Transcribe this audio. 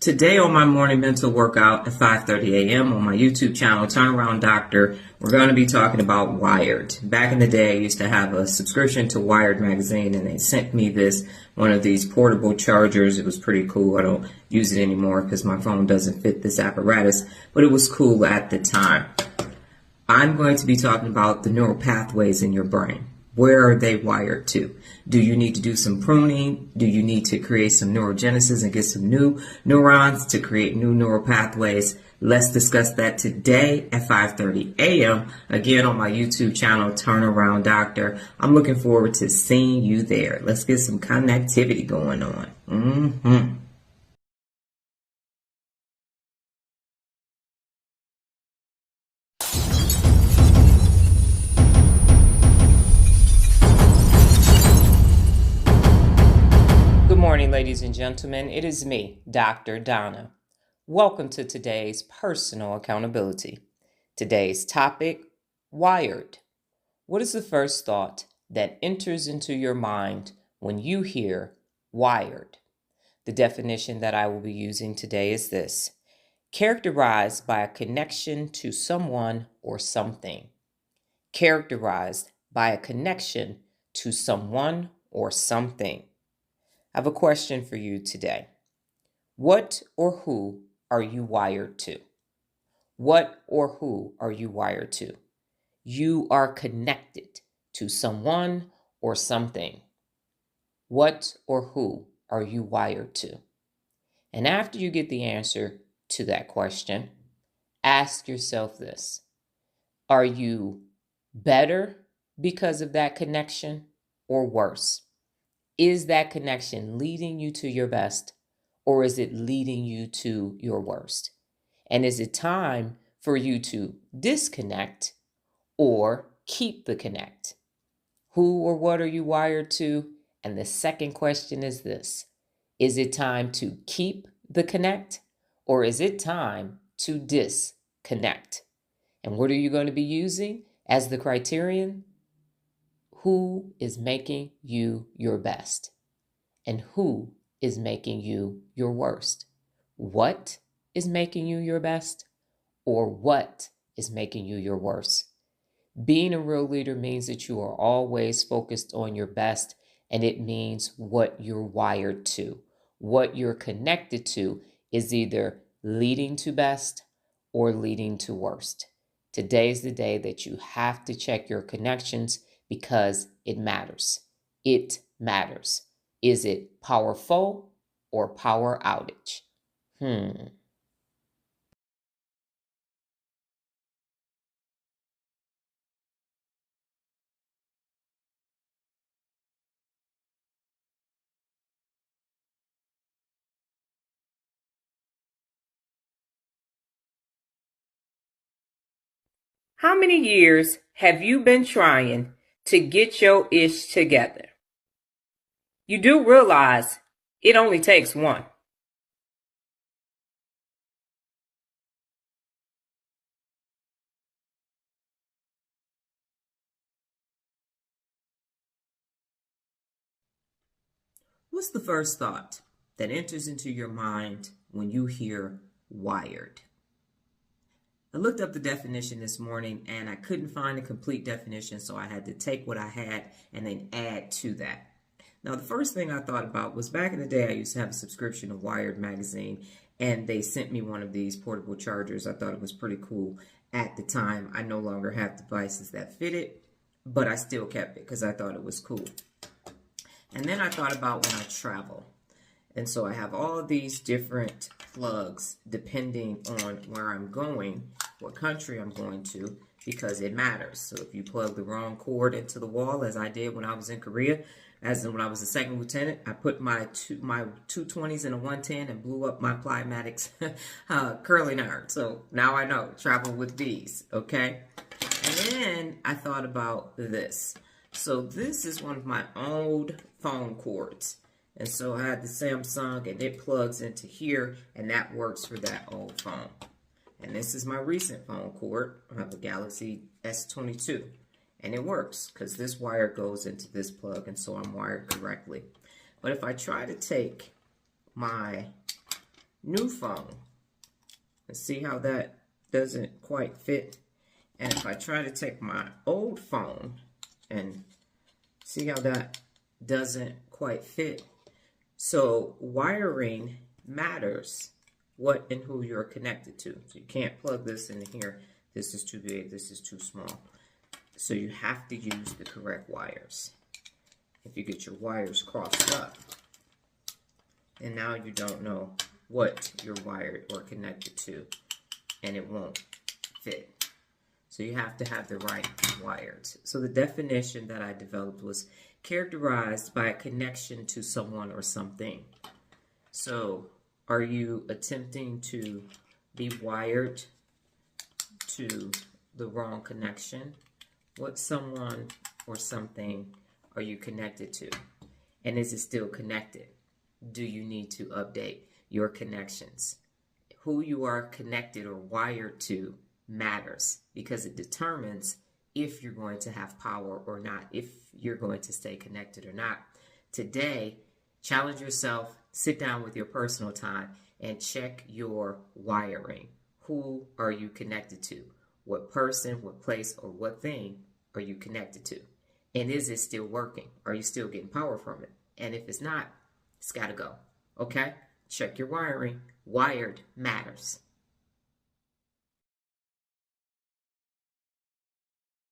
Today on my morning mental workout at 5:30 a.m. on my YouTube channel, Turnaround Doctor, we're going to be talking about Wired. Back in the day, I used to have a subscription to Wired magazine, and they sent me one of these portable chargers. It was pretty cool. I don't use it anymore because my phone doesn't fit this apparatus, but it was cool at the time. I'm going to be talking about the neural pathways in your brain. Where are they wired to? Do you need to do some pruning? Do you need to create some neurogenesis and get some new neurons to create new neural pathways? Let's discuss that today at 5:30 a.m. again on my YouTube channel, Turnaround Doctor. I'm looking forward to seeing you there. Let's get some connectivity going on. Good morning, ladies and gentlemen. It is me, Dr. Donna. Welcome to today's personal accountability. Today's topic, Wired. What is the first thought that enters into your mind when you hear wired? The definition that I will be using today is this: characterized by a connection to someone or something. Characterized by a connection to someone or something. I have a question for you today. What or who are you wired to? What or who are you wired to? You are connected to someone or something. What or who are you wired to? And after you get the answer to that question, ask yourself this: are you better because of that connection or worse? Is that connection leading you to your best, or is it leading you to your worst? And is it time for you to disconnect or keep the connect? Who or what are you wired to? And the second question is this: is it time to keep the connect, or is it time to disconnect? And what are you going to be using as the criterion? Who is making you your best? And who is making you your worst? What is making you your best? Or what is making you your worst? Being a real leader means that you are always focused on your best, and it means what you're wired to. What you're connected to is either leading to best or leading to worst. Today's the day that you have to check your connections because it matters. It matters. Is it powerful or power outage? How many years have you been trying to get your ish together? You do realize it only takes one. What's the first thought that enters into your mind when you hear wired? I looked up the definition this morning and I couldn't find a complete definition, so I had to take what I had and then add to that. Now, the first thing I thought about was back in the day, I used to have a subscription to Wired magazine, and they sent me one of these portable chargers. I thought it was pretty cool at the time. I no longer have devices that fit it, but I still kept it because I thought it was cool. And then I thought about when I travel. And so I have all of these different plugs depending on where I'm going, what country I'm going to, because it matters. So if you plug the wrong cord into the wall, as I did when I was in Korea, as in when I was a second lieutenant, I put my 220s in a 110 and blew up my Plymatics curling iron. So now I know, travel with these, okay? And then I thought about this. So this is one of my old phone cords. And so I had the Samsung, and it plugs into here, and that works for that old phone. And this is my recent phone cord. I have a Galaxy S22, and it works because this wire goes into this plug, and so I'm wired correctly. But if I try to take my new phone. And see how that doesn't quite fit. And if I try to take my old phone and see how that doesn't quite fit. So wiring matters, what and who you're connected to. So you can't plug this in here. This is too big, this is too small. So you have to use the correct wires. If you get your wires crossed up, and now you don't know what you're wired or connected to, and it won't fit. So you have to have the right wires. So the definition that I developed was characterized by a connection to someone or something. So are you attempting to be wired to the wrong connection? What someone or something are you connected to? And is it still connected? Do you need to update your connections? Who you are connected or wired to matters, because it determines if you're going to have power or not, if you're going to stay connected or not. Today, challenge yourself, sit down with your personal time, and check your wiring. Who are you connected to? What person, what place, or what thing are you connected to? And is it still working? Are you still getting power from it? And if it's not, it's got to go. Okay? Check your wiring. Wired matters.